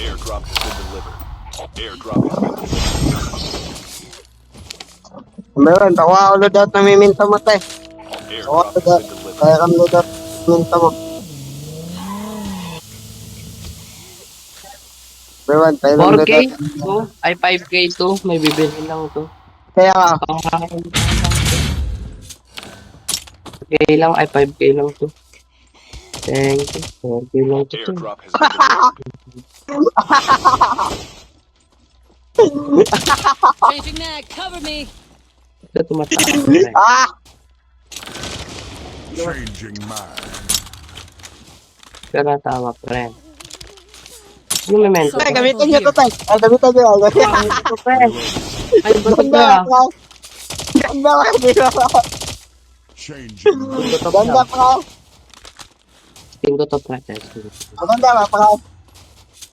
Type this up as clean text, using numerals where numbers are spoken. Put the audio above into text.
Airdrop has been delivered. Airdrop has been delivered. Meron, tawa ulo daw namiminta mo tayo. Tawa Airdrop ulo has daw. been delivered. Kaya kami ulo daw namiminta mo. Meron, tayo lang ulo 4K? daw. To? Ay, 5K to. May bibili lang to. Kaya ka, Pangkain lang to. 4K lang, ay 5K lang to. Thank you. 4K lang to. Airdrop has been delivered. Changing mag, cover me. Ito tumataas. Pre. ah! Changing mind. Kaya natawa, pre. Yung memento. Tay, gamitin nyo to, tay. Ay, gamitin nyo. Ay, ito, pre. Ay, ba't Ganda ba? ka. Ganda ka, di ba? Changing mind. Tingko to, Ganda pre. ka. Tingko to, pre. Maganda ka, pa.